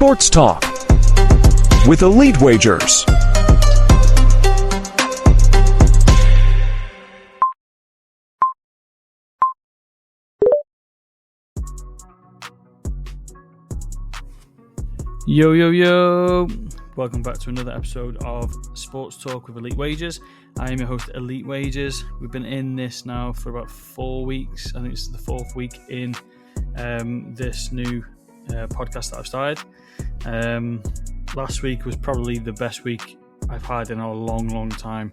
Sports Talk with Elite Wagers. Yo. Welcome back to another episode of Sports Talk with Elite Wagers. I am your host, Elite Wagers. We've been in this now for about 4 weeks. I think this is the fourth week in this new podcast that I've started. Last week was probably the best week I've had in a long time.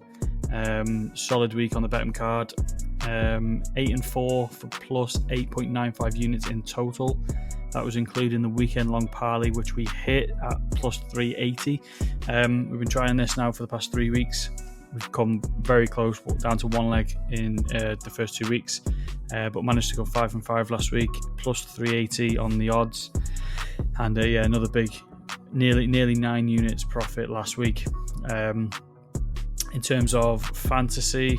Solid week on the betting card. 8-4 for plus 8.95 units in total. That was including the weekend-long parlay, which we hit at plus 380. We've been trying this now for the past 3 weeks. We've come very close, down to one leg in the first 2 weeks, but managed to go 5-5 last week, plus 380 on the odds, and another big, nearly 9 units profit last week. In terms of fantasy,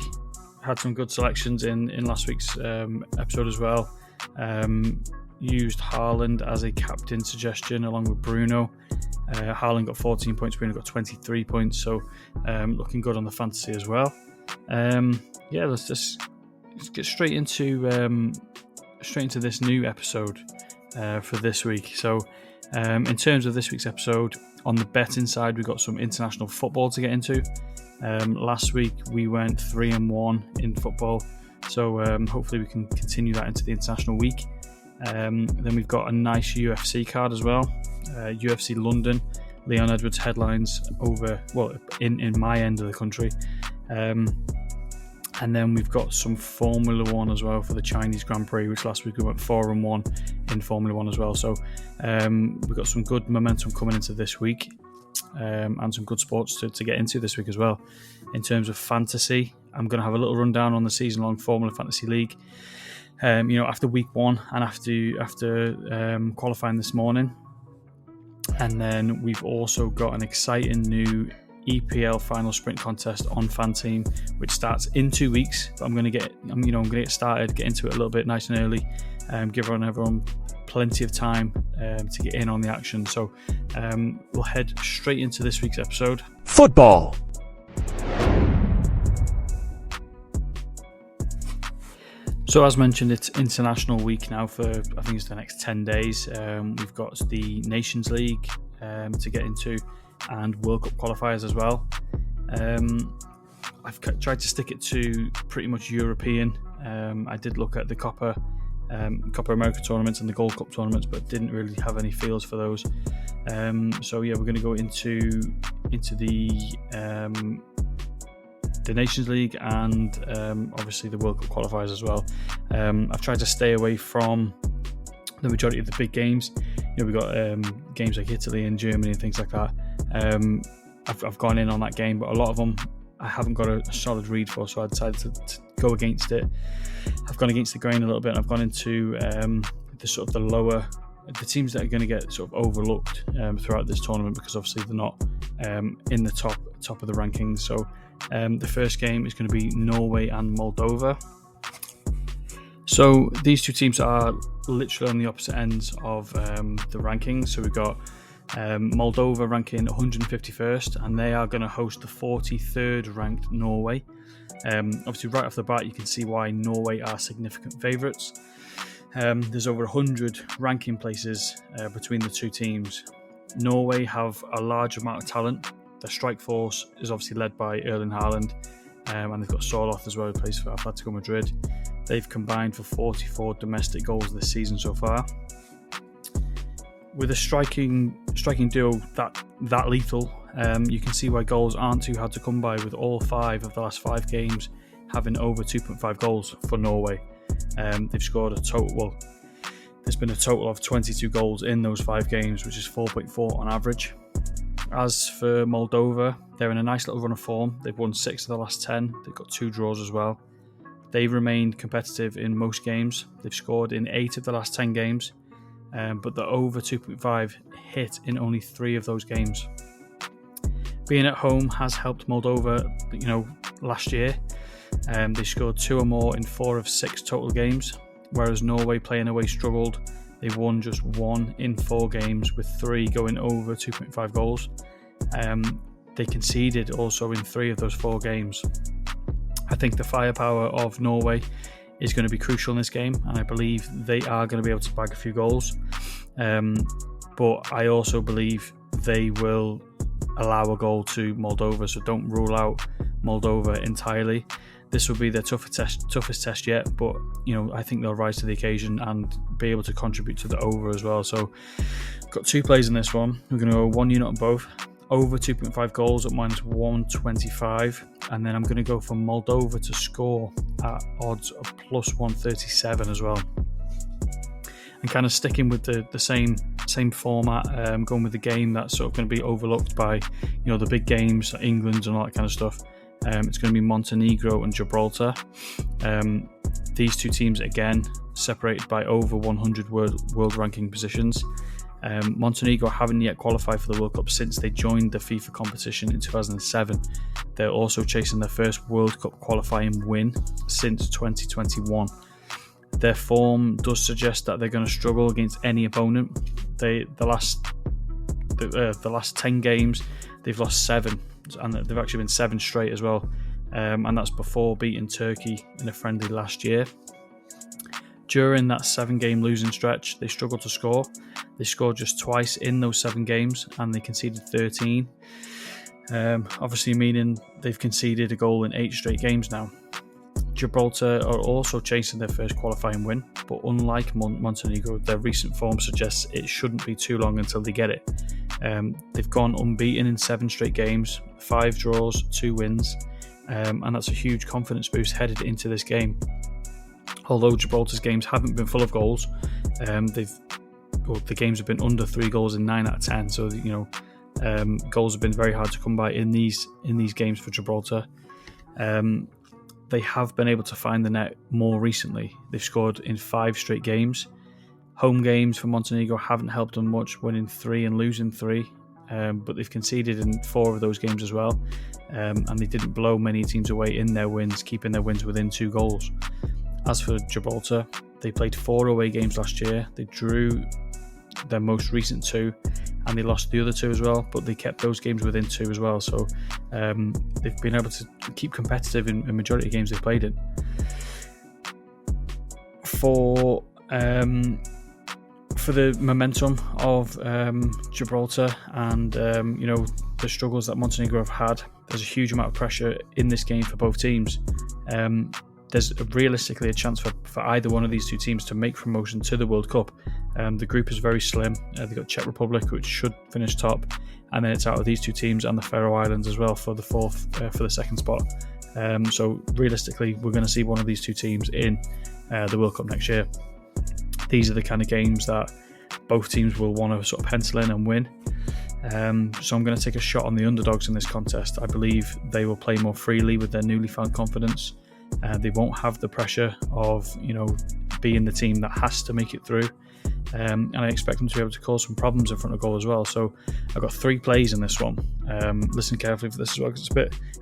had some good selections in last week's episode as well. Used Haaland as a captain suggestion along with Bruno. Haaland got 14 points, Bruno got 23 points, so looking good on the fantasy as well. Let's get straight into this new episode for this week. So in terms of this week's episode, on the betting side, we've got some international football to get into. Last week we went 3-1 in football, so hopefully we can continue that into the international week. Then we've got a nice UFC card as well. UFC London, Leon Edwards headlines in my end of the country. And then we've got some Formula 1 as well for the Chinese Grand Prix, which last week we went 4-1 in Formula 1 as well. So we've got some good momentum coming into this week, and some good sports to get into this week as well. In terms of fantasy, I'm going to have a little rundown on the season-long Formula Fantasy League. After week 1 and after qualifying this morning. And then we've also got an exciting new EPL Final Sprint Contest on FanTeam, which starts in 2 weeks. But I'm going to get started, get into it a little bit nice and early, give everyone plenty of time to get in on the action. So we'll head straight into this week's episode. Football. So as mentioned, it's international week now for, I think it's the next 10 days. We've got the Nations League to get into and World Cup qualifiers as well. I've tried to stick it to pretty much European. I did look at the Copa America tournaments and the Gold Cup tournaments, but didn't really have any feels for those. We're going to go into the Nations League and obviously the World Cup qualifiers as well. I've tried to stay away from the majority of the big games. We've got games like Italy and Germany and things like that. I've gone in on that game, but a lot of them I haven't got a solid read for, so I decided to go against it. I've gone against the grain a little bit, and I've gone into the teams that are going to get sort of overlooked throughout this tournament, because obviously they're not in the top of the rankings. So the first game is going to be Norway and Moldova. So these two teams are literally on the opposite ends of the rankings. So we've got Moldova ranking 151st, and they are going to host the 43rd ranked Norway. Obviously, right off the bat, you can see why Norway are significant favourites. There's over 100 ranking places between the two teams. Norway have a large amount of talent. Their strike force is obviously led by Erling Haaland, and they've got Sørloth as well, who plays for Atletico Madrid. They've combined for 44 domestic goals this season so far. With a striking duo that lethal, you can see why goals aren't too hard to come by, with all 5 of the last 5 games having over 2.5 goals for Norway. They've scored there's been a total of 22 goals in those 5 games, which is 4.4 on average. As for Moldova, they're in a nice little run of form. They've won 6 of the last 10. They've got 2 draws as well. They've remained competitive in most games. They've scored in 8 of the last 10 games, but the over 2.5 hit in only 3 of those games. Being at home has helped Moldova, last year. They scored 2 or more in 4 of 6 total games, whereas Norway playing away struggled They've won just 1 in 4 games, with 3 going over 2.5 goals. They conceded also in 3 of those 4 games. I think the firepower of Norway is going to be crucial in this game, and I believe they are going to be able to bag a few goals. But I also believe they will allow a goal to Moldova, so don't rule out Moldova entirely. This will be their toughest test yet, but I think they'll rise to the occasion and be able to contribute to the over as well. So got 2 plays in this one. We're going to go 1 unit on both. Over 2.5 goals at -125, and then I'm going to go for Moldova to score at odds of +137 as well. And kind of sticking with the same format, going with the game that's sort of going to be overlooked by the big games, England and all that kind of stuff. It's going to be Montenegro and Gibraltar. These 2 teams again separated by over 100 world ranking positions. Montenegro haven't yet qualified for the World Cup since they joined the FIFA competition in 2007. They're also chasing their first World Cup qualifying win since 2021. Their form does suggest that they're going to struggle against any opponent. The last 10 games, they've lost 7, and they've actually been 7 straight as well. And that's before beating Turkey in a friendly last year. During that 7-game losing stretch, they struggled to score. They scored just twice in those 7 games, and they conceded 13. Obviously meaning they've conceded a goal in 8 straight games now. Gibraltar are also chasing their first qualifying win, but unlike Montenegro, their recent form suggests it shouldn't be too long until they get it. They've gone unbeaten in 7 straight games, 5 draws, 2 wins, and that's a huge confidence boost headed into this game. Although Gibraltar's games haven't been full of goals, the games have been under 3 goals in 9 out of 10. So goals have been very hard to come by in these games for Gibraltar. They have been able to find the net more recently. They've scored in 5 straight games. Home games for Montenegro haven't helped them much, winning 3 and losing 3. But they've conceded in 4 of those games as well. And they didn't blow many teams away in their wins, keeping their wins within 2 goals. As for Gibraltar, they played 4 away games last year. They drew their most recent 2, and they lost the other 2 as well, but they kept those games within 2 as well. So they've been able to keep competitive in the majority of games they've played in. For the momentum of Gibraltar and the struggles that Montenegro have had, there's a huge amount of pressure in this game for both teams. There's realistically a chance for either one of these 2 teams to make promotion to the World Cup. The group is very slim. They've got Czech Republic, which should finish top, and then it's out of these 2 teams and the Faroe Islands as well for the for the second spot. So realistically, we're going to see one of these 2 teams in the World Cup next year. These are the kind of games that both teams will want to sort of pencil in and win. So I'm going to take a shot on the underdogs in this contest. I believe they will play more freely with their newly found confidence. They won't have the pressure of being the team that has to make it through, and I expect them to be able to cause some problems in front of goal as well. So I've got 3 plays in this one. Listen carefully for this as well, because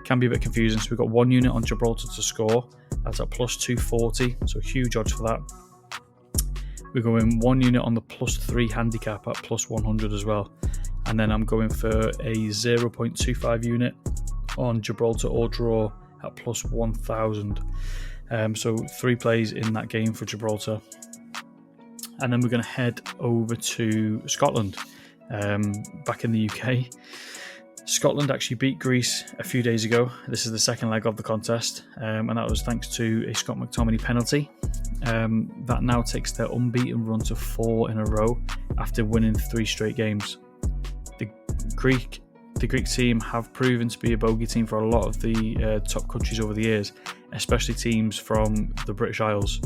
can be a bit confusing. So we've got 1 unit on Gibraltar to score. That's at +240, so huge odds for that. We're going 1 unit on the +3 handicap at +100 as well, and then I'm going for a 0.25 unit on Gibraltar or draw at +1,000. So 3 plays in that game for Gibraltar. And then we're going to head over to Scotland, back in the UK. Scotland actually beat Greece a few days ago. This is the second leg of the contest, and that was thanks to a Scott McTominay penalty. That now takes their unbeaten run to 4 in a row after winning 3 straight games. The Greek team have proven to be a bogey team for a lot of the top countries over the years, especially teams from the British Isles.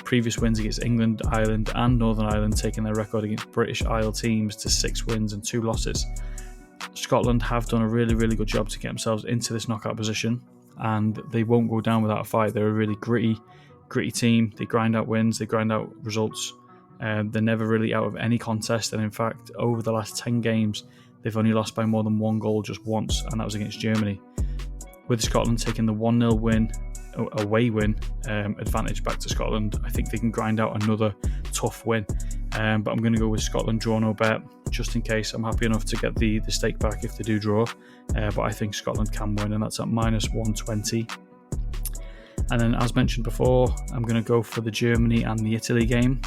Previous wins against England, Ireland and Northern Ireland taking their record against British Isle teams to 6 wins and 2 losses. Scotland have done a really, really good job to get themselves into this knockout position, and they won't go down without a fight. They're a really gritty team. They grind out wins, they grind out results. They're never really out of any contest, and in fact, over the last 10 games, they've only lost by more than 1 goal just once, and that was against Germany. With Scotland taking the 1-0 win, away win, advantage back to Scotland, I think they can grind out another tough win. but I'm going to go with Scotland draw no bet, just in case. I'm happy enough to get the stake back if they do draw, but I think Scotland can win, and that's at minus 120. And then, as mentioned before, I'm going to go for the Germany and the Italy game.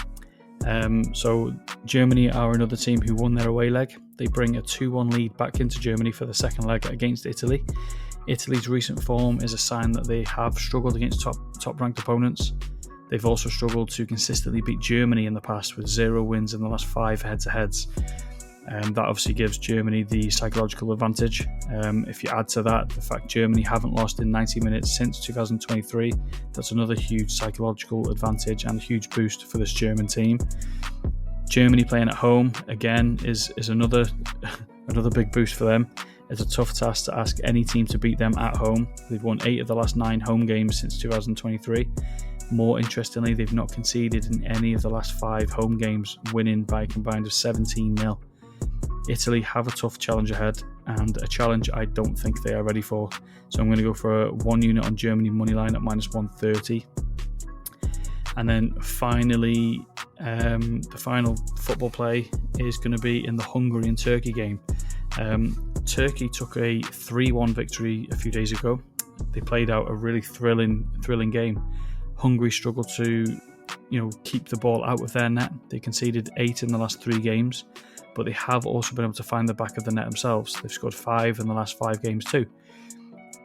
So Germany are another team who won their away leg. They bring a 2-1 lead back into Germany for the second leg against Italy. Italy's recent form is a sign that they have struggled against top-ranked opponents. They've also struggled to consistently beat Germany in the past, with 0 wins in the last 5 head-to-heads. That obviously gives Germany the psychological advantage. If you add to that the fact Germany haven't lost in 90 minutes since 2023, that's another huge psychological advantage and a huge boost for this German team. Germany playing at home, again, is another big boost for them. It's a tough task to ask any team to beat them at home. They've won 8 of the last 9 home games since 2023. More interestingly, they've not conceded in any of the last 5 home games, winning by a combined of 17-0. Italy have a tough challenge ahead, and a challenge I don't think they are ready for. So I'm going to go for a 1 unit on Germany moneyline at minus 130. And then finally, the final football play is going to be in the Hungary and Turkey game. Turkey took a 3-1 victory a few days ago. They played out a really thrilling game. Hungary struggled to, keep the ball out of their net. They conceded 8 in the last 3 games, but they have also been able to find the back of the net themselves. They've scored 5 in the last 5 games too.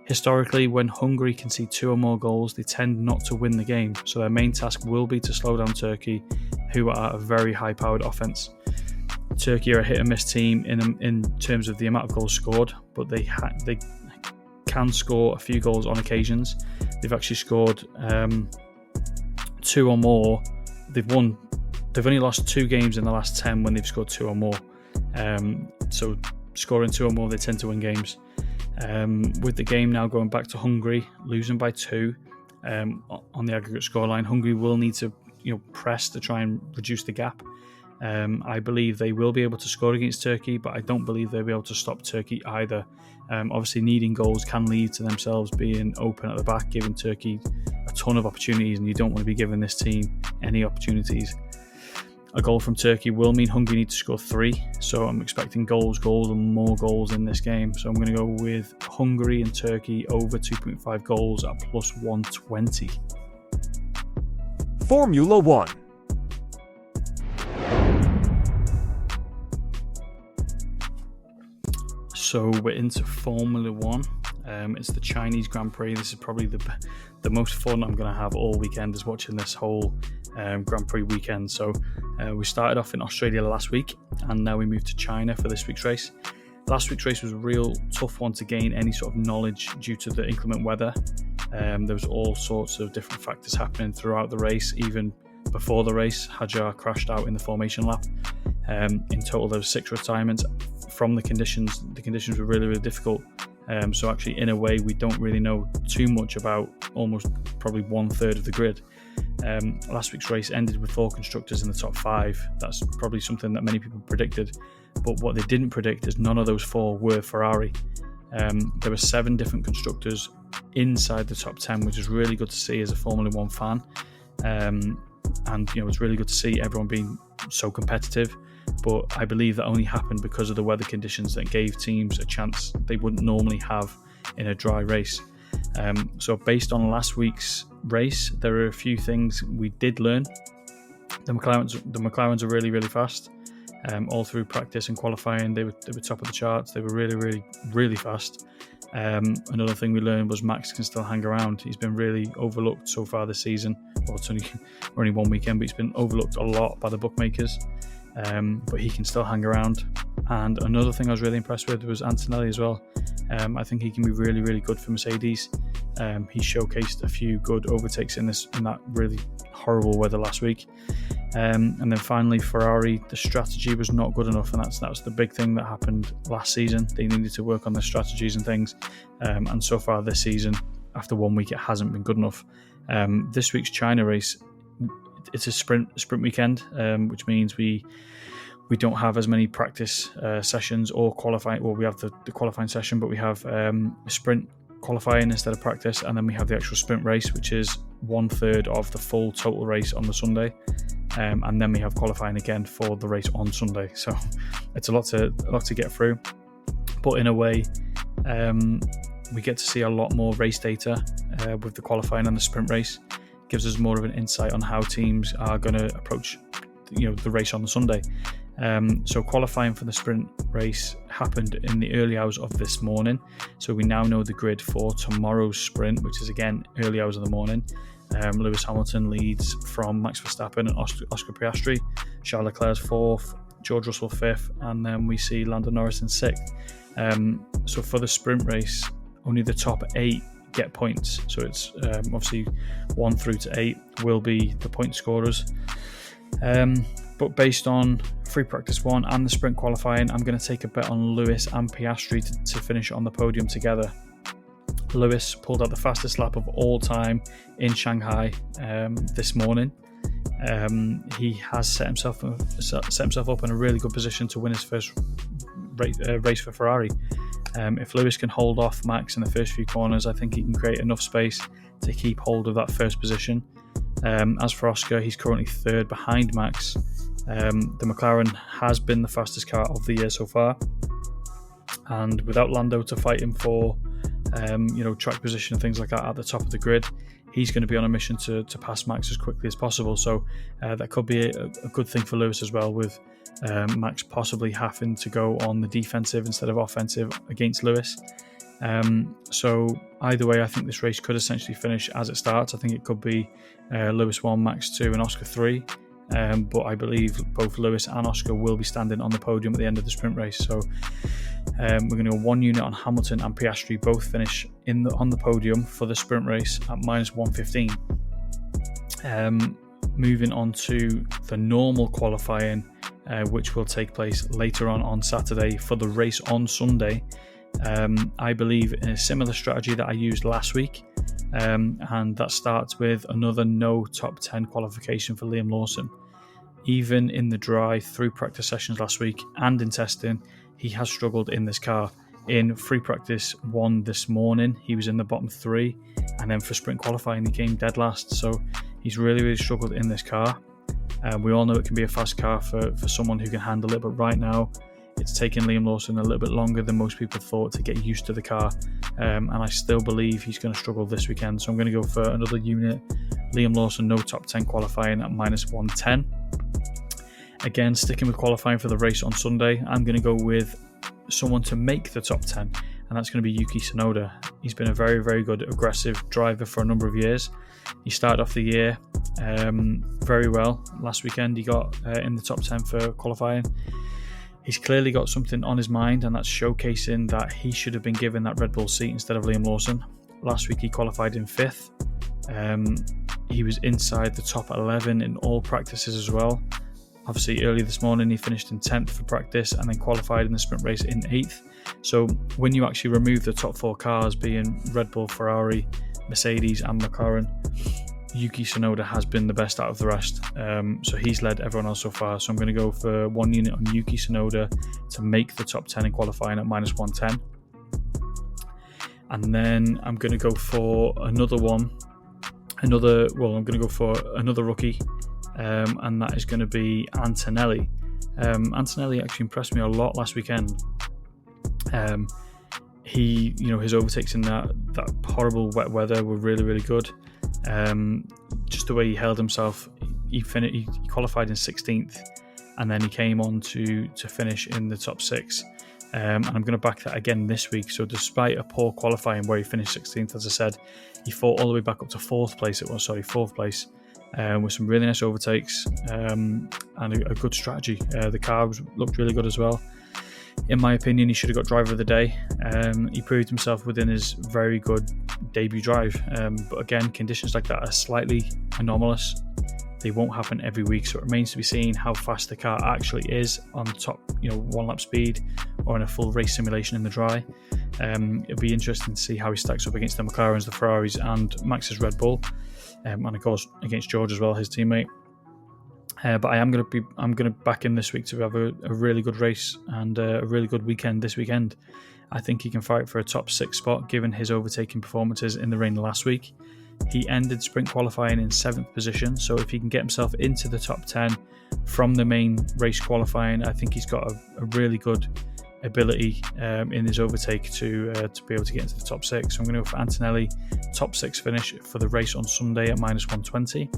Historically, when Hungary concede 2 or more goals, they tend not to win the game, so their main task will be to slow down Turkey, who are a very high-powered offense. Turkey are a hit-and-miss team in terms of the amount of goals scored, but they can score a few goals on occasions. They've actually scored 2 or more. They've only lost 2 games in the last 10 when they've scored 2 or more. So scoring 2 or more, they tend to win games. With the game now going back to Hungary, losing by 2 on the aggregate scoreline, Hungary will need to press to try and reduce the gap. I believe they will be able to score against Turkey, but I don't believe they'll be able to stop Turkey either. Obviously, needing goals can lead to themselves being open at the back, giving Turkey a ton of opportunities, and you don't want to be giving this team any opportunities. A goal from Turkey will mean Hungary need to score 3, so I'm expecting goals, and more goals in this game. So I'm going to go with Hungary and Turkey over 2.5 goals at plus 120. Formula 1. So we're into Formula 1. It's the Chinese Grand Prix. This is probably the most fun I'm going to have all weekend, is watching this whole Grand Prix weekend. So we started off in Australia last week, and now we moved to China for this week's race. Last week's race was a real tough one to gain any sort of knowledge due to the inclement weather. There was all sorts of different factors happening throughout the race. Even before the race, Hajar crashed out in the formation lap. In total, there were 6 retirements from the conditions. The conditions were really, really difficult. So actually, in a way, we don't really know too much about almost probably 1/3 of the grid. Last week's race ended with 4 constructors in the top 5. That's probably something that many people predicted. But what they didn't predict is none of those 4 were Ferrari. There were 7 different constructors inside the top 10, which is really good to see as a Formula 1 fan. And it's really good to see everyone being so competitive. But I believe that only happened because of the weather conditions that gave teams a chance they wouldn't normally have in a dry race. So based on last week's race, there are a few things we did learn. The McLarens are really, really fast. All through practice and qualifying, they were top of the charts. They were really, really, really fast. Another thing we learned was Max can still hang around. He's been really overlooked so far this season. Well, it's only one weekend, but he's been overlooked a lot by the bookmakers. But he can still hang around. And another thing I was really impressed with was Antonelli as well. I think he can be really, really good for Mercedes. He showcased a few good overtakes in that really horrible weather last week. And then finally, Ferrari, the strategy was not good enough, and that was the big thing that happened last season. They needed to work on their strategies and things. And so far this season, after 1 week, it hasn't been good enough. This week's China race, it's a sprint weekend, which means we don't have as many practice sessions or qualifying. Well, we have the qualifying session, but we have a sprint qualifying instead of practice, and then we have the actual sprint race, which is 1/3 of the full total race on the Sunday. and then we have qualifying again for the race on Sunday. So it's a lot to get through, but in a way, we get to see a lot more race data with the qualifying and the sprint race. It gives us more of an insight on how teams are going to approach, the race on the Sunday. So qualifying for the sprint race happened in the early hours of this morning. So we now know the grid for tomorrow's sprint, which is again early hours of the morning. Lewis Hamilton leads from Max Verstappen and Oscar Piastri. Charles Leclerc's 4th, George Russell 5th, and then we see Lando Norris in 6th. So for the sprint race, only the top 8 get points. So it's obviously 1 through to 8 will be the point scorers. But based on free practice 1 and the sprint qualifying, I'm going to take a bet on Lewis and Piastri to finish on the podium together. Lewis pulled out the fastest lap of all time in Shanghai this morning. He has set himself up in a really good position to win his first race for Ferrari. If Lewis can hold off Max in the first few corners, I think he can create enough space to keep hold of that first position. As for Oscar, he's currently 3rd behind Max. The McLaren has been the fastest car of the year so far, and without Lando to fight him for track position and things like that at the top of the grid, he's going to be on a mission to pass Max as quickly as possible. So that could be a good thing for Lewis as well, with Max possibly having to go on the defensive instead of offensive against Lewis. So either way, I think this race could essentially finish as it starts. I think it could be Lewis 1, Max 2 and Oscar 3. But I believe both Lewis and Oscar will be standing on the podium at the end of the sprint race. So we're going to go 1 unit on Hamilton and Piastri, both finish on the podium for the sprint race at -115. Moving on to the normal qualifying, which will take place later on Saturday for the race on Sunday. I believe in a similar strategy that I used last week, and that starts with another no top 10 qualification for Liam Lawson. Even in the dry through practice sessions last week and in testing, he has struggled in this car. In free practice 1 this morning, he was in the bottom 3, and then for sprint qualifying, he came dead last. So he's really struggled in this car. We all know it can be a fast car for someone who can handle it, but right now it's taken Liam Lawson a little bit longer than most people thought to get used to the car, and I still believe he's going to struggle this weekend. So I'm going to go for another unit, Liam Lawson, no top 10 qualifying at -110. Again, sticking with qualifying for the race on Sunday, I'm going to go with someone to make the top 10, and that's going to be Yuki Tsunoda. He's been a very good aggressive driver for a number of years. He started off the year very well. Last weekend he got in the top 10 for qualifying. He's clearly got something on his mind, and that's showcasing that he should have been given that Red Bull seat instead of Liam Lawson. Last week he qualified in 5th. He was inside the top 11 in all practices as well. Obviously early this morning he finished in 10th for practice and then qualified in the sprint race in 8th. So when you actually remove the top 4 cars, being Red Bull, Ferrari, Mercedes and McLaren, Yuki Tsunoda has been the best out of the rest. So he's led everyone else so far. So I'm going to go for 1 unit on Yuki Tsunoda to make the top 10 in qualifying at -110. And then I'm going to go for another rookie, and that is going to be Antonelli. Antonelli actually impressed me a lot last weekend. His overtakes in that horrible wet weather were really good. Just the way he held himself, he qualified in 16th, and then he came on to finish in the top 6. And I'm going to back that again this week. So despite a poor qualifying where he finished 16th, as I said, he fought all the way back up to 4th place. Fourth place, with some really nice overtakes and a good strategy. The car looked really good as well. In my opinion, he should have got driver of the day. He proved himself within his very good debut drive. But again, conditions like that are slightly anomalous. They won't happen every week, so it remains to be seen how fast the car actually is on top, 1 lap speed or in a full race simulation in the dry. It'll be interesting to see how he stacks up against the McLarens, the Ferraris, and Max's Red Bull, and of course against George as well, his teammate. But I'm going to back him this week to have a really good race and a really good weekend this weekend. I think he can fight for a top 6 spot given his overtaking performances in the rain last week. He ended sprint qualifying in 7th position, so if he can get himself into the top 10 from the main race qualifying, I think he's got a really good ability in his overtake to be able to get into the top 6. So I'm going to go for Antonelli, top 6 finish for the race on Sunday at -120.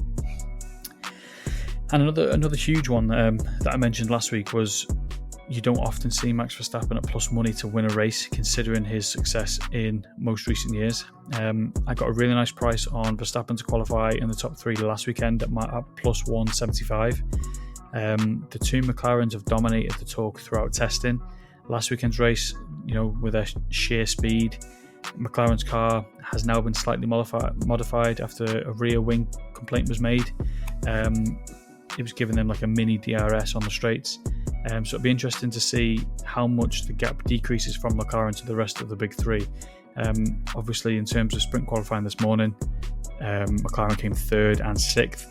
And another huge one that I mentioned last week was you don't often see Max Verstappen at plus money to win a race, considering his success in most recent years. I got a really nice price on Verstappen to qualify in the top 3 last weekend at plus 175. The two McLarens have dominated the talk throughout testing. Last weekend's race, with their sheer speed, McLaren's car has now been slightly modified after a rear wing complaint was made. It was giving them like a mini DRS on the straights. So it'll be interesting to see how much the gap decreases from McLaren to the rest of the big 3. Obviously, in terms of sprint qualifying this morning, McLaren came 3rd and 6th.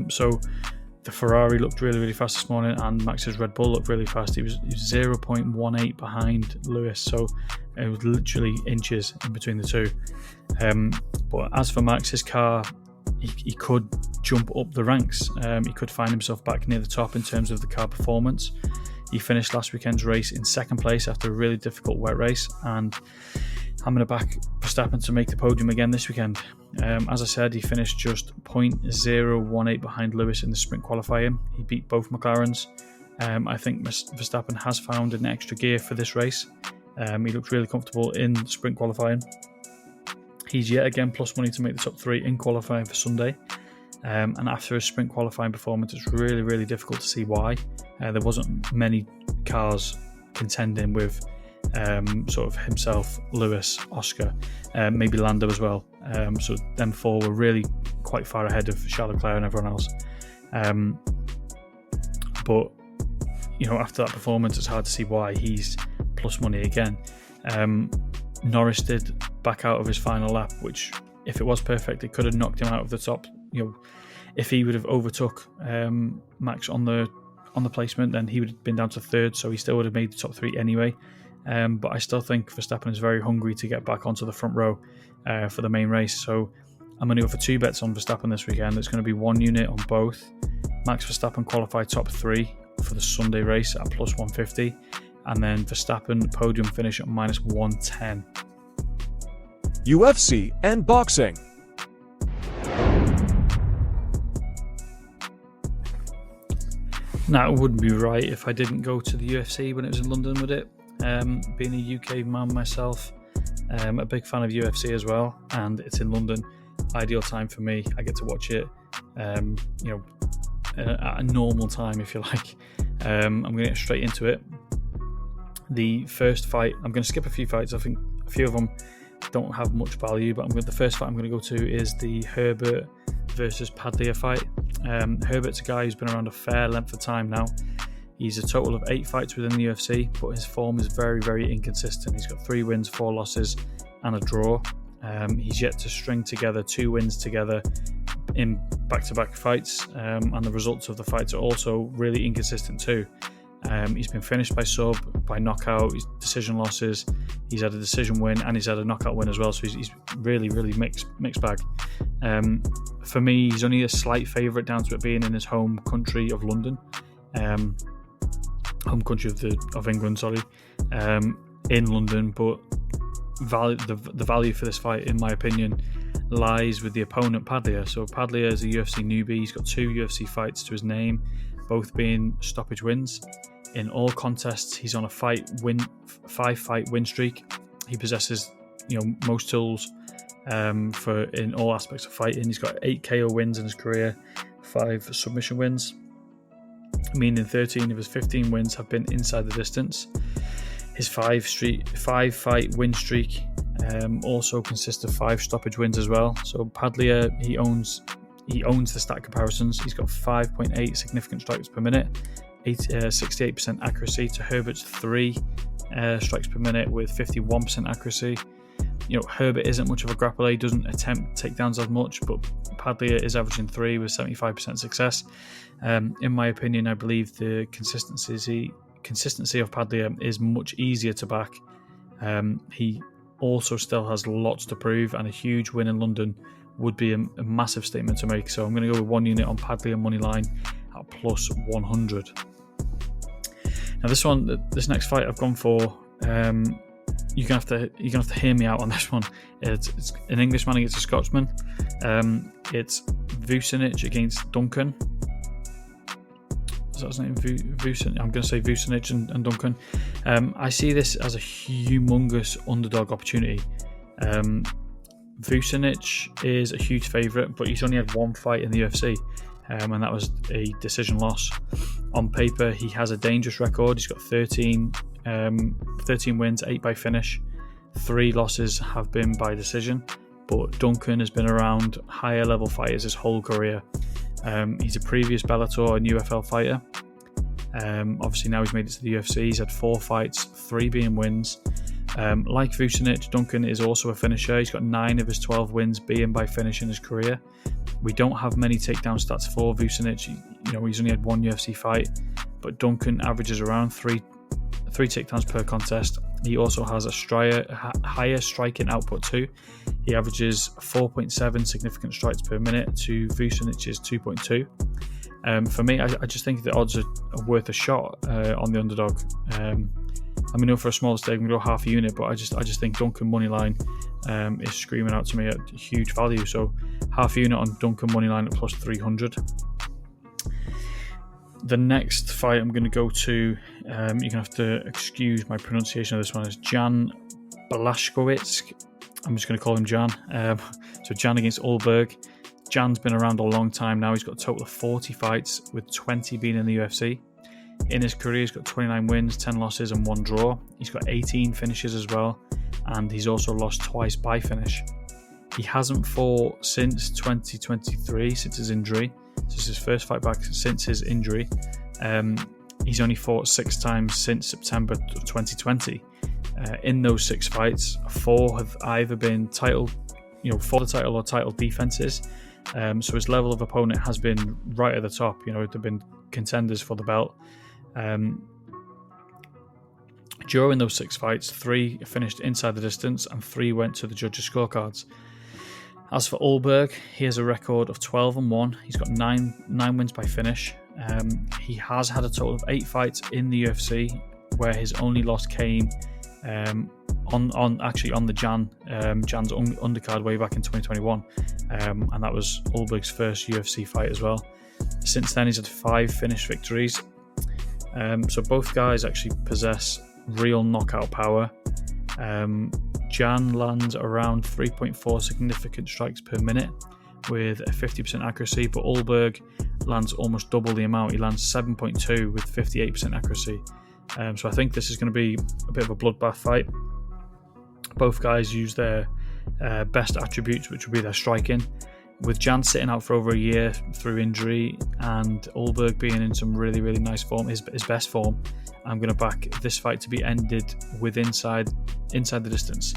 So the Ferrari looked really, really fast this morning, and Max's Red Bull looked really fast. He was 0.18 behind Lewis, so it was literally inches in between the two. But as for Max, his car, he could jump up the ranks. He could find himself back near the top in terms of the car performance. He finished last weekend's race in 2nd place after a really difficult wet race, and I'm going to back Verstappen to make the podium again this weekend. As I said, he finished just 0.018 behind Lewis in the sprint qualifying. He beat both McLarens. I think Verstappen has found an extra gear for this race. He looked really comfortable in sprint qualifying. He's yet again plus money to make the top 3 in qualifying for Sunday. And after a sprint qualifying performance, it's really, really difficult to see why. There wasn't many cars contending with sort of himself, Lewis, Oscar, maybe Lando as well. So them 4 were really quite far ahead of Charles Leclerc and everyone else. But after that performance, it's hard to see why he's plus money again. Norris did back out of his final lap, which, if it was perfect, it could have knocked him out of the top. If he would have overtook Max on the placement, then he would have been down to 3rd, so he still would have made the top 3 anyway. But I still think Verstappen is very hungry to get back onto the front row for the main race. So I'm going to go for 2 bets on Verstappen this weekend. It's going to be 1 unit on both. Max Verstappen qualified top 3 for the Sunday race at plus 150, and then Verstappen podium finish at minus 110. UFC and boxing. Now, it wouldn't be right if I didn't go to the UFC when it was in London, would it? Being a UK man myself, a big fan of UFC as well, and it's in London. Ideal time for me. I get to watch it, at a normal time, if you like. I'm going to get straight into it. The first fight, I'm going to skip a few fights. I think a few of them don't have much value, but the first fight I'm going to go to is the Herbert versus Padilla fight. Herbert's a guy who's been around a fair length of time now. He's a total of 8 fights within the UFC, but his form is very, very inconsistent. He's got 3 wins, 4 losses, and a draw. He's yet to string together 2 wins together in back-to-back fights, and the results of the fights are also really inconsistent too. He's been finished by sub, by knockout, he's decision losses, he's had a decision win, and he's had a knockout win as well, so he's really, really mixed bag. For me, he's only a slight favourite down to it being in his home country of London. Home country of England, in London, but the value for this fight, in my opinion, lies with the opponent, Padilla. So Padilla is a UFC newbie. He's got 2 UFC fights to his name, both being stoppage wins. In all contests, he's on a 5-fight win streak. He possesses, most tools for in all aspects of fighting. He's got 8 KO wins in his career, 5 submission wins, meaning 13 of his 15 wins have been inside the distance. His 5-fight win streak also consists of 5 stoppage wins as well. So Padilla, he owns the stat comparisons. He's got 5.8 significant strikes per minute, 68% accuracy to Herbert's 3 strikes per minute with 51% accuracy. Herbert isn't much of a grappler. He doesn't attempt takedowns as much, but Padilla is averaging 3 with 75% success. In my opinion, I believe the consistency of Padilla is much easier to back. He also still has lots to prove, and a huge win in London would be a massive statement to make. So I'm going to go with 1 unit on Padley and money line at plus 100. Now this next fight I've gone for, you're gonna have to hear me out on this one. It's an Englishman against a Scotsman. It's Vucinic against Duncan. Is that his name? Vucinic. I'm going to say Vucinic and Duncan. I see this as a humongous underdog opportunity. Vucinic is a huge favourite, but he's only had one fight in the UFC, and that was a decision loss. On paper, he has a dangerous record. He's got 13 wins, 8 by finish. 3 losses have been by decision, but Duncan has been around higher level fighters his whole career. He's a previous Bellator and UFL fighter. Obviously now he's made it to the UFC. He's had 4 fights, 3 being wins. Like Vucinic, Duncan is also a finisher. He's got 9 of his 12 wins being by finish in his career. We don't have many takedown stats for Vucinic. He's only had 1 UFC fight, but Duncan averages around 3 takedowns per contest. He also has a higher striking output too. He averages 4.7 significant strikes per minute to Vucinic's 2.2. For me, I just think the odds are worth a shot on the underdog. I know for a smaller stake, I'm going to go half a unit, but I just think Duncan moneyline is screaming out to me at huge value. So half a unit on Duncan moneyline at plus 300. The next fight I'm going to go to, you're going to have to excuse my pronunciation of this one, is Jan Blachowicz. I'm just going to call him Jan. So Jan against Ulberg. Jan's been around a long time now. He's got a total of 40 fights, with 20 being in the UFC. In his career, he's got 29 wins, 10 losses and 1 draw. He's got 18 finishes as well, and he's also lost twice by finish. He hasn't fought since 2023, since his injury. This is his first fight back since his injury. He's only fought 6 times since September 2020. In those 6 fights, 4 have either been title, for the title or title defenses. So his level of opponent has been right at the top. They've been contenders for the belt. During those 6 fights, 3 finished inside the distance and 3 went to the judges' scorecards. As for Ulberg, he has a record of 12-1. He's got 9 wins by finish. He has had a total of 8 fights in the UFC, where his only loss came on the Jan's undercard way back in 2021, and that was Ulberg's first UFC fight as well. Since then, he's had 5 finished victories. So both guys actually possess real knockout power. Jan lands around 3.4 significant strikes per minute with a 50% accuracy, but Ulberg lands almost double the amount. He lands 7.2 with 58% accuracy. So I think this is going to be a bit of a bloodbath fight. Both guys use their best attributes, which would be their striking. With Jan sitting out for over a year through injury and Ulberg being in some really, really nice form, his best form, I'm going to back this fight to be ended with inside the distance.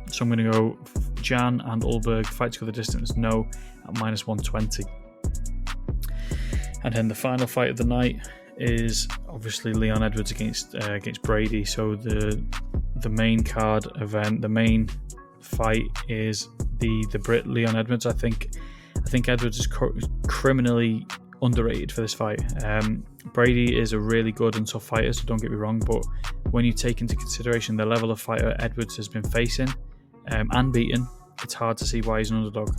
So I'm going to go Jan and Ulberg fight to go the distance, no, at minus 120. And then the final fight of the night is obviously Leon Edwards against Brady. So the main card event, the main fight is the Brit Leon Edwards. I think Edwards is criminally underrated for this fight. Brady is a really good and tough fighter, so don't get me wrong, but when you take into consideration the level of fighter Edwards has been facing and beaten, it's hard to see why he's an underdog.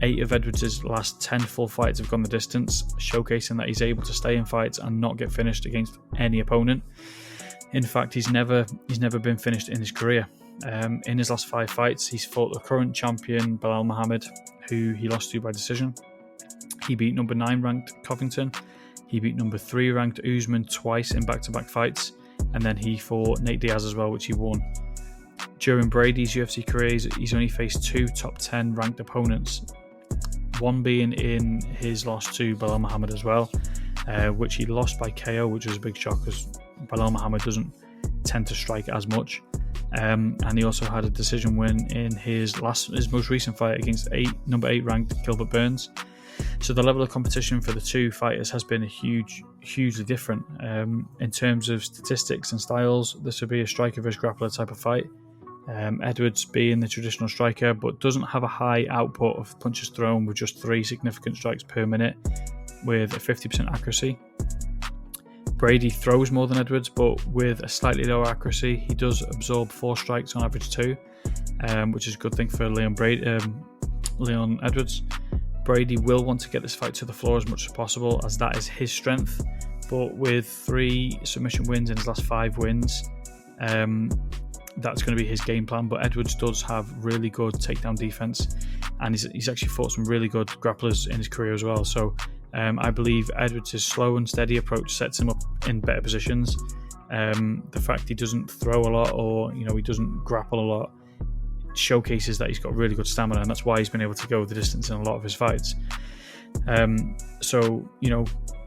8 of Edwards' last 10 full fights have gone the distance, showcasing that he's able to stay in fights and not get finished against any opponent. In fact, he's never been finished in his career. In his last 5 fights, he's fought the current champion Belal Muhammad, who he lost to by decision. He beat number 9 ranked Covington. He beat number 3 ranked Usman twice in back-to-back fights, and then he fought Nate Diaz as well, which he won. During Brady's UFC career, he's only faced 2 top 10 ranked opponents, one being in his loss to Belal Muhammad as well, which he lost by KO, which was a big shock because Belal Muhammad doesn't tend to strike as much. And he also had a decision win in his most recent fight against number 8 ranked Gilbert Burns. So the level of competition for the 2 fighters has been hugely different. In terms of statistics and styles, this would be a striker versus grappler type of fight. Edwards being the traditional striker, but doesn't have a high output of punches thrown with just 3 significant strikes per minute with a 50% accuracy. Brady throws more than Edwards, but with a slightly lower accuracy. He does absorb 4 strikes on average 2, which is a good thing for Leon Edwards. Brady will want to get this fight to the floor as much as possible, as that is his strength. But with 3 submission wins in his last 5 wins, that's going to be his game plan. But Edwards does have really good takedown defense, and he's actually fought some really good grapplers in his career as well. So I believe Edwards' slow and steady approach sets him up in better positions. The fact he doesn't throw a lot, or he doesn't grapple a lot, showcases that he's got really good stamina, and that's why he's been able to go the distance in a lot of his fights. So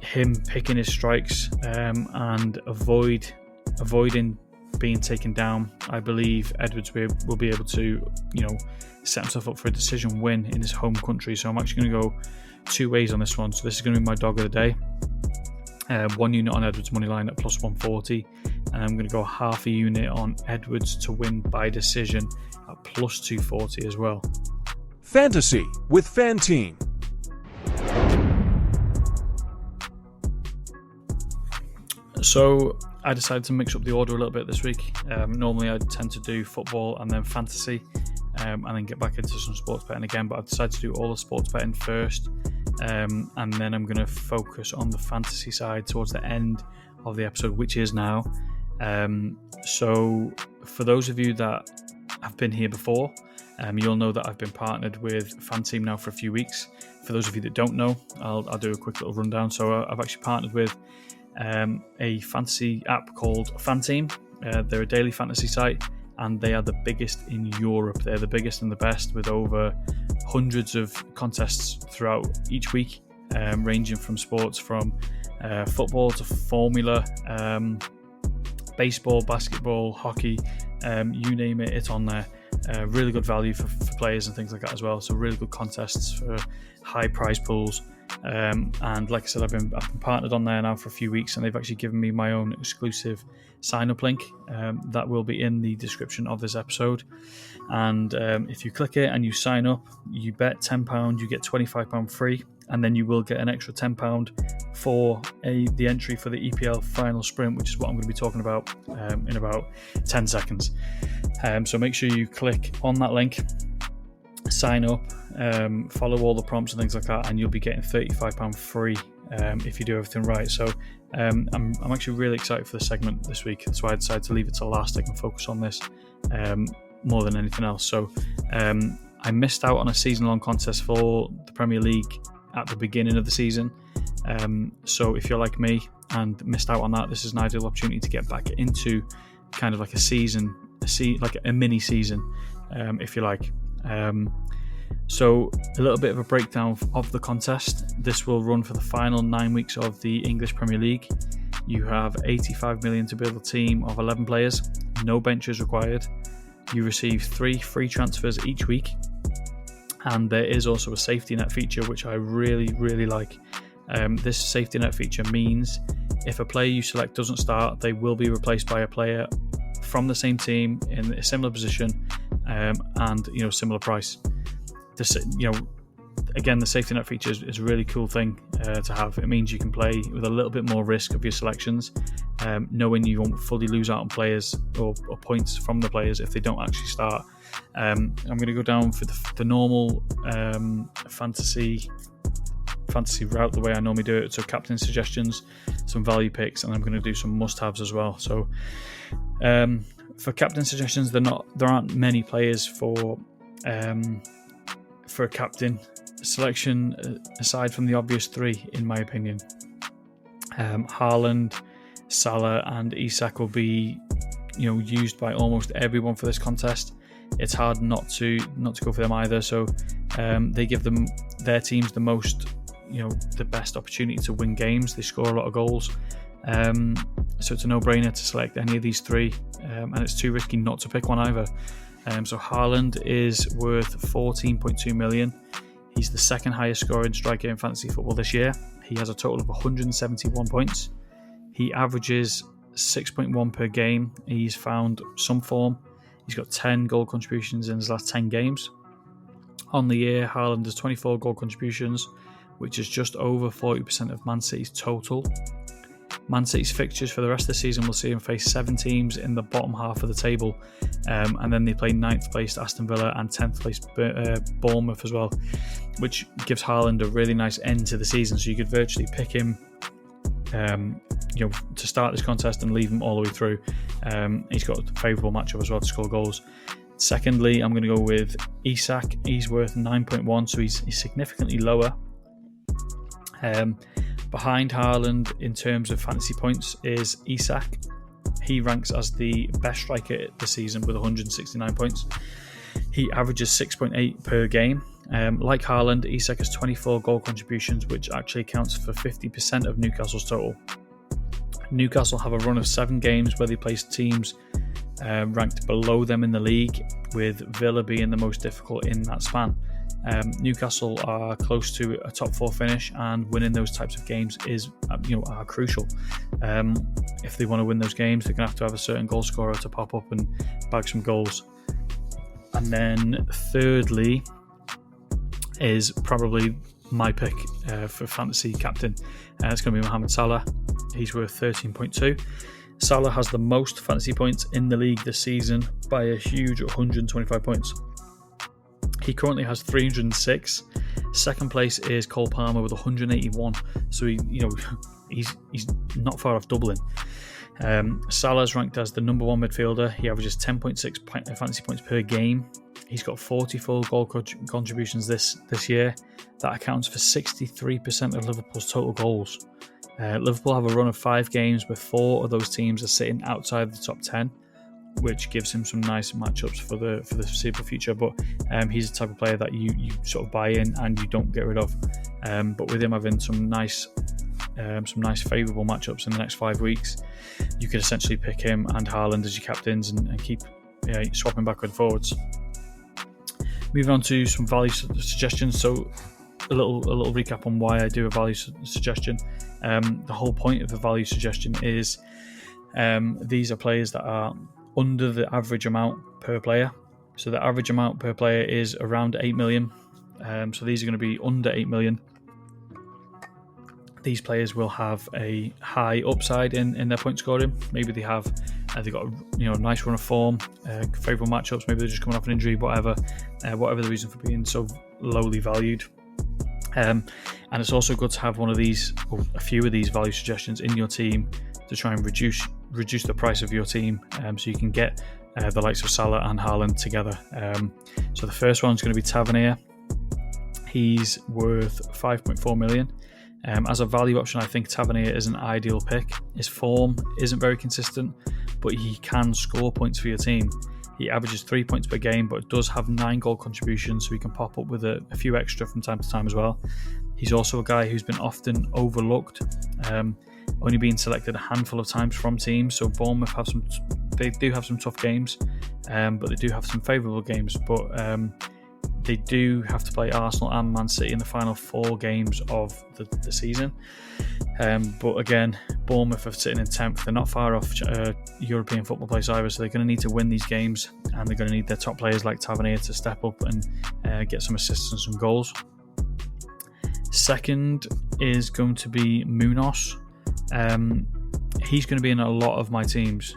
him picking his strikes and avoiding being taken down, I believe Edwards will be able to set himself up for a decision win in his home country. So I'm actually going to go 2 ways on this one. So this is going to be my dog of the day. 1 unit on Edwards money line at plus 140, and I'm going to go half a unit on Edwards to win by decision at plus 240 as well. Fantasy with FanTeam. So I decided to mix up the order a little bit this week. Normally I tend to do football and then fantasy, and then get back into some sports betting again, but I've decided to do all the sports betting first, and then I'm going to focus on the fantasy side towards the end of the episode, which is now. So for those of you that have been here before, you'll know that I've been partnered with FanTeam now for a few weeks. For those of you that don't know, I'll do a quick little rundown. So I've actually partnered with a fantasy app called FanTeam. They're a daily fantasy site, and they are the biggest in Europe. They're the biggest and the best, with over hundreds of contests throughout each week, ranging from sports from football to formula, baseball, basketball, hockey, you name it, it's on there. Really good value for players and things like that as well. So really good contests for high prize pools. And like I said, I've been partnered on there now for a few weeks, and they've actually given me my own exclusive sign-up link that will be in the description of this episode. And if you click it and you sign up, you bet £10, you get £25 free, and then you will get an extra £10 for the entry for the EPL Final Sprint, which is what I'm going to be talking about in about 10 seconds. So make sure you click on that link, sign up, follow all the prompts and things like that, and you'll be getting £35 free if you do everything right. So I'm actually really excited for the segment this week. That's why I decided to leave it till last. I can focus on this more than anything else. So I missed out on a season-long contest for the Premier League at the beginning of the season. So if you're like me and missed out on that, this is an ideal opportunity to get back into kind of like like a mini season, if you like. So a little bit of a breakdown of the contest. This will run for the final 9 weeks of the English Premier League. You have 85 million to build a team of 11 players, no benches required. You receive 3 free transfers each week, and there is also a safety net feature, which I really, really like. This safety net feature means if a player you select doesn't start, they will be replaced by a player from the same team in a similar position, and similar price. Again, the safety net feature is a really cool thing to have. It means you can play with a little bit more risk of your selections, knowing you won't fully lose out on players or points from the players if they don't actually start. I'm going to go down for the normal fantasy route, the way I normally do it. So captain suggestions, some value picks, and I'm going to do some must-haves as well. So for captain suggestions, there aren't many players for a captain selection aside from the obvious 3, in my opinion. Haaland, Salah, and Isak will be used by almost everyone for this contest. It's hard not to go for them either. So they give their teams the most, the best opportunity to win games. They score a lot of goals. So it's a no-brainer to select any of these 3, and it's too risky not to pick one either. So Haaland is worth 14.2 million. He's the second highest scoring striker in fantasy football this year. He has a total of 171 points. He averages 6.1 per game. He's found some form He's got 10 goal contributions in his last 10 games. On the year, Haaland has 24 goal contributions, which is just over 40% of Man City's total. Man City's fixtures for the rest of the season will see him face 7 teams in the bottom half of the table, and then they play 9th placed Aston Villa and 10th placed Bournemouth as well, which gives Haaland a really nice end to the season. So you could virtually pick him to start this contest and leave him all the way through. He's got a favourable matchup as well to score goals. Secondly, I'm going to go with Isak. He's worth 9.1, so he's significantly lower. Behind Haaland in terms of fantasy points is Isak. He ranks as the best striker this season with 169 points. He averages 6.8 per game. Like Haaland, Isak has 24 goal contributions, which actually accounts for 50% of Newcastle's total. Newcastle have a run of 7 games where they place teams ranked below them in the league, with Villa being the most difficult in that span. Newcastle are close to a top 4 finish, and winning those types of games are crucial. If they want to win those games, they're going to have a certain goal scorer to pop up and bag some goals. And then thirdly is probably my pick for fantasy captain. It's going to be Mohamed Salah. He's worth 13.2. Salah has the most fantasy points in the league this season by a huge 125 points. He currently has 306. Second place is Cole Palmer with 181. So he's not far off doubling. Salah's ranked as the number 1 midfielder. He averages 10.6 fantasy points per game. He's got 44 goal contributions this year. That accounts for 63% of Liverpool's total goals. Liverpool have a run of 5 games where 4 of those teams are sitting outside the top 10, which gives him some nice matchups for the foreseeable future. But he's the type of player that you sort of buy in and you don't get rid of. But with him having some nice favourable matchups in the next 5 weeks, you could essentially pick him and Haaland as your captains and keep swapping backward and forwards. Moving on to some value suggestions. So a little recap on why I do a value suggestion. The whole point of the value suggestion is these are players that are under the average amount per player. So the average amount per player is around 8 million. So these are going to be under 8 million. These players will have a high upside in their point scoring. Maybe they've got a nice run of form, favourable matchups. Maybe they're just coming off an injury, whatever the reason for being so lowly valued. And it's also good to have one of these, or a few of these value suggestions in your team to try and reduce the price of your team, so you can get the likes of Salah and Haaland together. So the first one's going to be Tavernier. He's worth 5.4 million. As a value option, I think Tavernier is an ideal pick. His form isn't very consistent, but he can score points for your team. He averages 3 points per game, but does have 9 goal contributions, so he can pop up with a few extra from time to time as well. He's also a guy who's been often overlooked, only being selected a handful of times from teams. So Bournemouth they do have some tough games, but they do have some favourable games. But they do have to play Arsenal and Man City in the final 4 games of the season. But again, Bournemouth are sitting in 10th. They're not far off European football place either, so they're going to need to win these games, and they're going to need their top players like Tavernier to step up and get some assists and some goals. Second is going to be Munoz. He's going to be in a lot of my teams.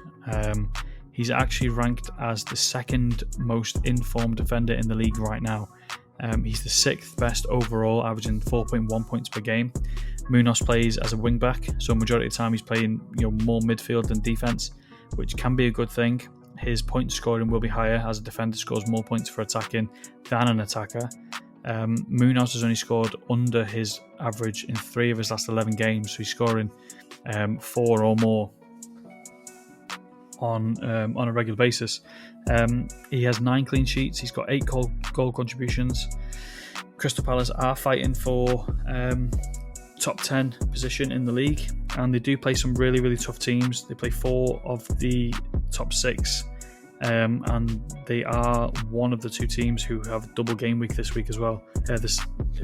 He's actually ranked as the 2nd most informed defender in the league right now. He's the 6th best overall, averaging 4.1 points per game. Munoz plays as a wing back, so majority of the time he's playing more midfield than defence, which can be a good thing. His point scoring will be higher as a defender scores more points for attacking than an attacker. Munoz has only scored under his average in 3 of his last 11 games, so he's scoring 4 or more on a regular basis. He has 9 clean sheets. He's got 8 goal contributions. Crystal Palace are fighting for top 10 position in the league, and they do play some really, really tough teams. They play 4 of the top 6, and they are one of the 2 teams who have double game week this week as well,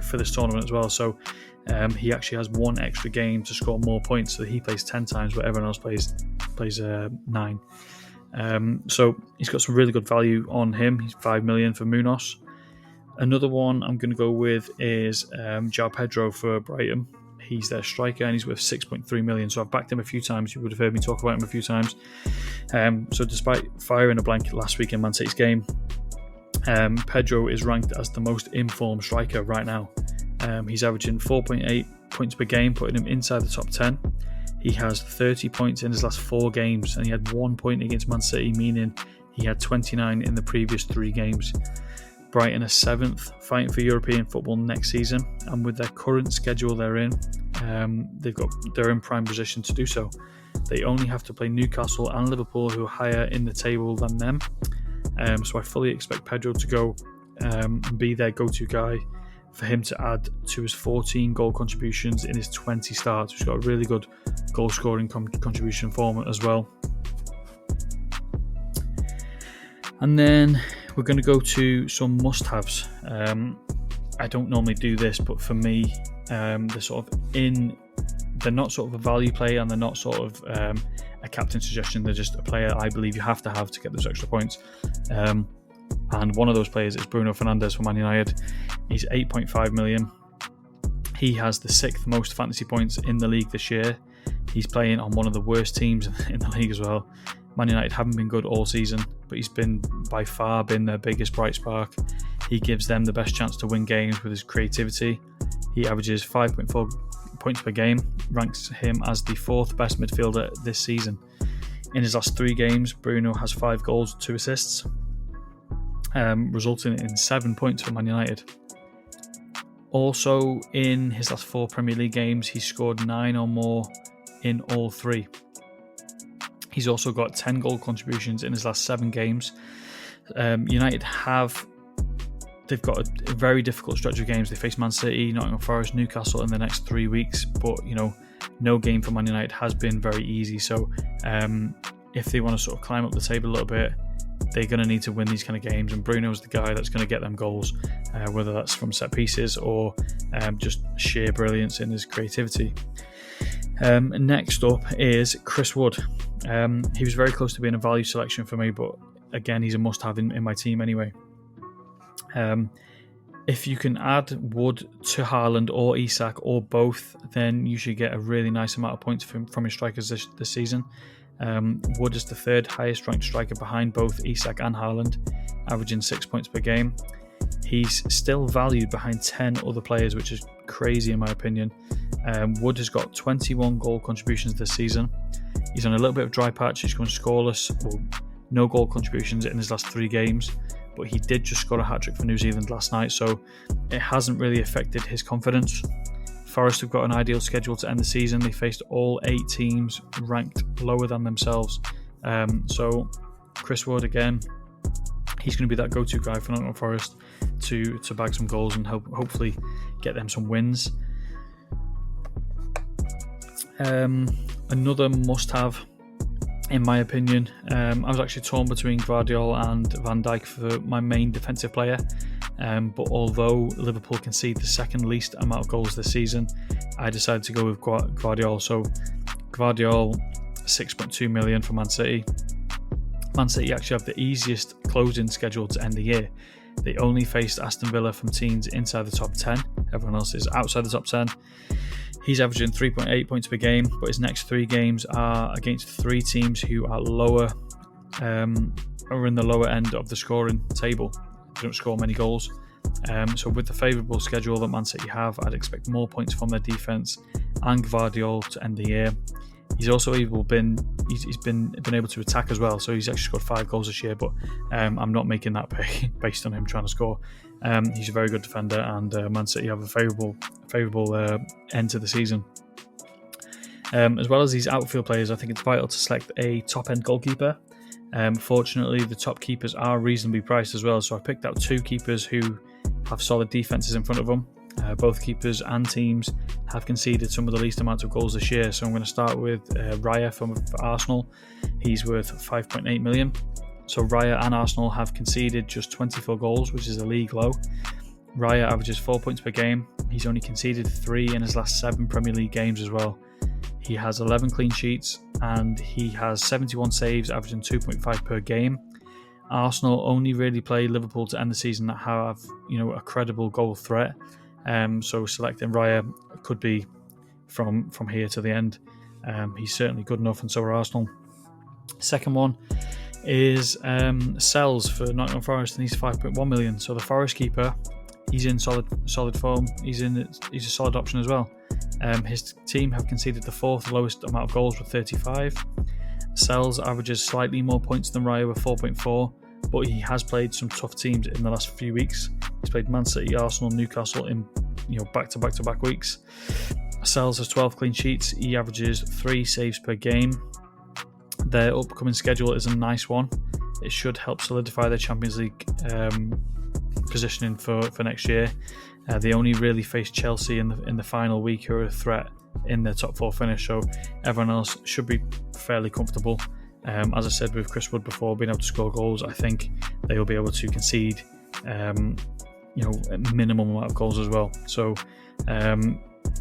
for this tournament as well. So he actually has 1 extra game to score more points, so he plays 10 times, but everyone else plays 9. So he's got some really good value on him. He's 5 million for Munoz. Another one I'm going to go with is João Pedro for Brighton. He's their striker and he's worth 6.3 million. So I've backed him a few times. You would have heard me talk about him a few times. So despite firing a blank last week in Man City's game, Pedro is ranked as the most informed striker right now. He's averaging 4.8 points per game, putting him inside the top 10. He has 30 points in his last 4 games, and he had 1 point against Man City, meaning he had 29 in the previous 3 games. Brighton are 7th, fighting for European football next season, and with their current schedule they're in, they're in prime position to do so. They only have to play Newcastle and Liverpool, who are higher in the table than them. So I fully expect Pedro to go and be their go-to guy, for him to add to his 14 goal contributions in his 20 starts. He's got a really good goal scoring contribution form as well. And then we're going to go to some must-haves. I don't normally do this, but for me, they're not sort of a value play, and they're not sort of a captain suggestion. They're just a player I believe you have to get those extra points. And one of those players is Bruno Fernandes for Man United. He's 8.5 million. He has the 6th most fantasy points in the league this year. He's playing on one of the worst teams in the league as well. Man United haven't been good all season, but he's been by far their biggest bright spark. He gives them the best chance to win games with his creativity. He averages 5.4 points per game, ranks him as the 4th best midfielder this season. In his last 3 games, Bruno has 5 goals, 2 assists. Resulting in 7 points for Man United. Also, in his last 4 Premier League games, he scored 9 or more in all 3. He's also got 10 goal contributions in his last 7 games. United they've got a very difficult stretch of games. They face Man City, Nottingham Forest, Newcastle in the next 3 weeks, but no game for Man United has been very easy. So if they want to sort of climb up the table a little bit, they're going to need to win these kind of games, and Bruno's the guy that's going to get them goals, whether that's from set pieces or just sheer brilliance in his creativity. Next up is Chris Wood. He was very close to being a value selection for me, but again, he's a must-have in my team anyway. If you can add Wood to Haaland or Isak or both, then you should get a really nice amount of points from his strikers this season. Wood is the 3rd highest ranked striker behind both Isak and Haaland, averaging 6 points per game. He's still valued behind 10 other players, which is crazy in my opinion. Wood has got 21 goal contributions this season. He's on a little bit of dry patch. He's gone scoreless or no goal contributions in his last 3 games, but he did just score a hat-trick for New Zealand last night, so it hasn't really affected his confidence. Forest have got an ideal schedule to end the season. They faced all 8 teams ranked lower than themselves. So Chris Wood, again, he's going to be that go-to guy for Nottingham Forest to bag some goals and hopefully get them some wins. Another must-have, in my opinion, I was actually torn between Gvardiol and Van Dijk for my main defensive player. But although Liverpool concede the 2nd least amount of goals this season, I decided to go with Gvardiol. So Gvardiol, 6.2 million for Man City. Man City actually have the easiest closing schedule to end the year. They only faced Aston Villa from teams inside the top 10. Everyone else is outside the top 10. He's averaging 3.8 points per game, but his next 3 games are against 3 teams who are in the lower end of the scoring table. They don't score many goals. So with the favourable schedule that Man City have, I'd expect more points from their defence and Gvardiol to end the year. He's also been able to attack as well, so he's actually scored 5 goals this year, but I'm not making that pay based on him trying to score. He's a very good defender, and Man City have a favourable end to the season. As well as these outfield players, I think it's vital to select a top-end goalkeeper. Fortunately, the top keepers are reasonably priced as well, so I picked out 2 keepers who have solid defences in front of them. Both keepers and teams have conceded some of the least amount of goals this year, so I'm going to start with Raya for Arsenal. He's worth 5.8 million. So Raya and Arsenal have conceded just 24 goals, which is a league low. Raya averages 4 points per game. He's only conceded 3 in his last 7 Premier League games as well. He has 11 clean sheets and he has 71 saves, averaging 2.5 per game. Arsenal only really play Liverpool to end the season that have, a credible goal threat. So selecting Raya could be from here to the end. He's certainly good enough, and so are Arsenal. Second one is Sells for Nottingham Forest, and he's 5.1 million. So the Forest keeper, he's in solid form. He's a solid option as well. His team have conceded the fourth lowest amount of goals with 35. Sells averages slightly more points than Raya with 4.4, but he has played some tough teams in the last few weeks. He's played Man City, Arsenal, Newcastle in back-to-back weeks. Sells has 12 clean sheets. He averages 3 saves per game. Their upcoming schedule is a nice one. It should help solidify their Champions League positioning for next year. They only really face Chelsea in the final week, who are a threat in their top 4 finish, so everyone else should be fairly comfortable. As I said with Chris Wood before, being able to score goals, I think they will be able to concede a minimum amount of goals as well. So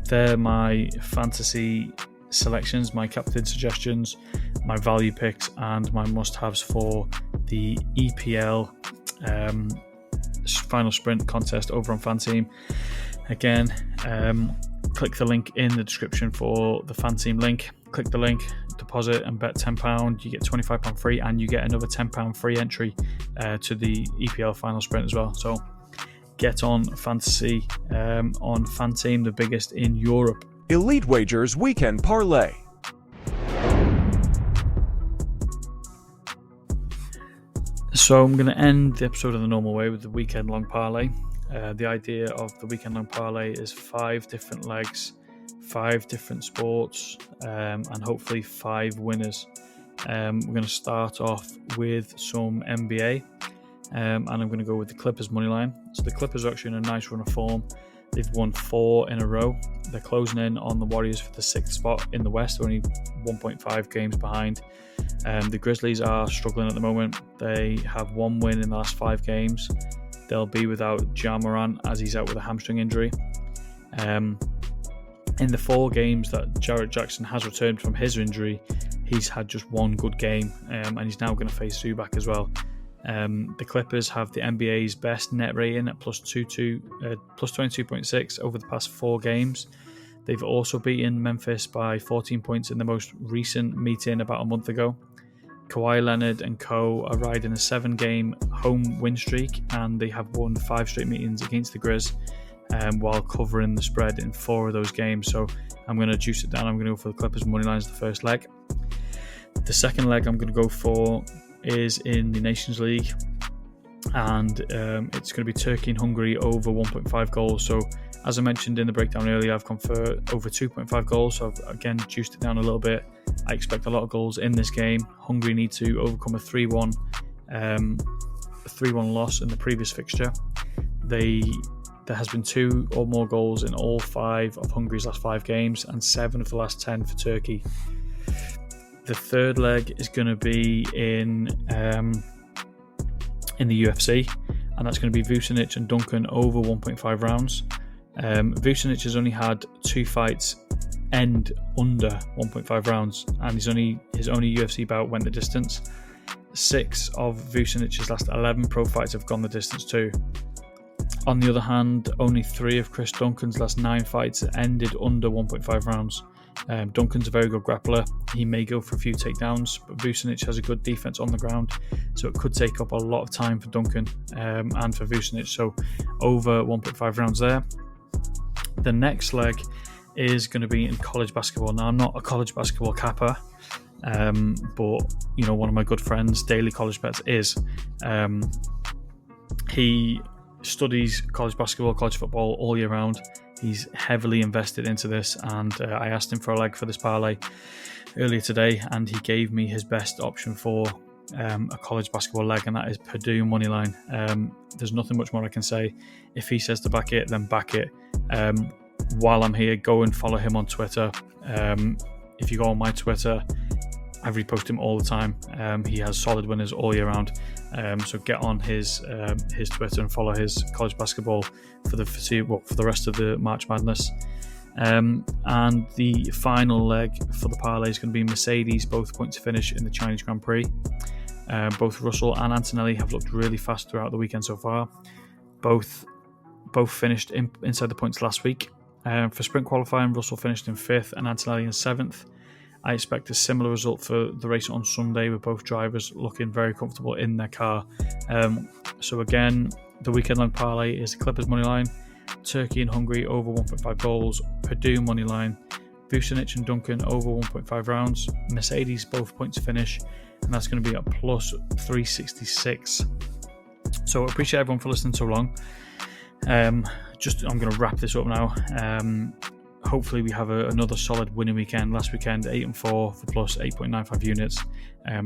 they're my fantasy selections, my captain suggestions, my value picks, and my must-haves for the EPL Final Sprint Contest over on FanTeam. Again, click the link in the description for the FanTeam link. Click the link, deposit and bet £10. You get £25 free, and you get another £10 free entry to the EPL Final Sprint as well. So get on fantasy on FanTeam, the biggest in Europe. Elite Wagers Weekend Parlay. So I'm going to end the episode in the normal way with the weekend long parlay. The idea of the weekend long parlay is 5 different legs, 5 different sports, and hopefully 5 winners. We're going to start off with some NBA, and I'm going to go with the Clippers moneyline. So the Clippers are actually in a nice run of form. They've won 4 in a row. They're closing in on the Warriors for the 6th spot in the West, only 1.5 games behind. The Grizzlies are struggling at the moment. They have 1 win in the last 5 games. They'll be without Ja Morant as he's out with a hamstring injury. In the 4 games that Jarrett Jackson has returned from his injury, he's had just 1 good game, and he's now going to face Zubac as well. The Clippers have the NBA's best net rating at plus 22.6 over the past 4 games. They've also beaten Memphis by 14 points in the most recent meeting about a month ago. Kawhi Leonard and co are riding a 7-game home win streak, and they have won 5 straight meetings against the Grizz while covering the spread in 4 of those games. So I'm going to juice it down. I'm going to go for the Clippers money line as the first leg. The second leg I'm going to go for is in the Nations League, and it's going to be Turkey and Hungary over 1.5 goals. So as I mentioned in the breakdown earlier, I've gone for over 2.5 goals, so I've again juiced it down a little bit. I expect a lot of goals in this game. Hungary need to overcome a 3-1 loss in the previous fixture. There has been 2 or more goals in all 5 of Hungary's last 5 games, and 7 of the last 10 for Turkey. The third leg is going to be in the UFC, and that's going to be Vucinic and Duncan over 1.5 rounds. Vucinic has only had 2 fights end under 1.5 rounds, and his only UFC bout went the distance. 6 of Vucinic's last 11 pro fights have gone the distance too. On the other hand, only 3 of Chris Duncan's last 9 fights ended under 1.5 rounds. Duncan's a very good grappler. He may go for a few takedowns, but Vucinic has a good defense on the ground, so it could take up a lot of time for Duncan and for Vucinic. So over 1.5 rounds there. The next leg is going to be in college basketball. Now, I'm not a college basketball capper, but one of my good friends, Daily College Bets, is. He studies college basketball, college football all year round. He's heavily invested into this, and I asked him for a leg for this parlay earlier today, and he gave me his best option for a college basketball leg, and that is Purdue moneyline. There's nothing much more I can say. If he says to back it, then back it. While I'm here, go and follow him on Twitter. If you go on my Twitter, I repost him all the time. He has solid winners all year round. So get on his Twitter and follow his college basketball for the rest of the March Madness. And the final leg for the parlay is going to be Mercedes, both points to finish in the Chinese Grand Prix. Both Russell and Antonelli have looked really fast throughout the weekend so far. Both finished inside the points last week. For sprint qualifying, Russell finished in 5th and Antonelli in 7th. I expect a similar result for the race on Sunday, with both drivers looking very comfortable in their car. So again, the weekend-long parlay is the Clippers moneyline, Turkey and Hungary over 1.5 goals, Purdue moneyline, Vucinic and Duncan over 1.5 rounds, Mercedes both points to finish, and that's going to be at plus 366. So I appreciate everyone for listening so long. I'm going to wrap this up now. Hopefully we have another solid winning weekend. Last weekend 8-4 for plus 8.95 units.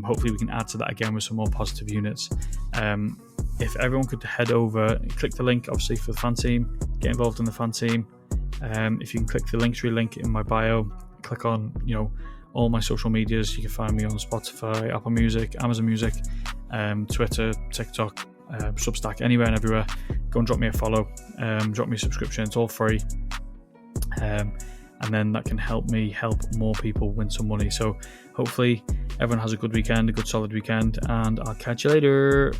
Hopefully we can add to that again with some more positive units. If everyone could head over, click the link obviously for the FanTeam, get involved in the FanTeam. If you can click the Linktree link in my bio, click on all my social medias. You can find me on Spotify, Apple Music, Amazon Music, Twitter, TikTok, Substack, anywhere and everywhere. Go and drop me a follow, drop me a subscription. It's all free, and then that can help me help more people win some money. So hopefully everyone has a good weekend, a good solid weekend, and I'll catch you later.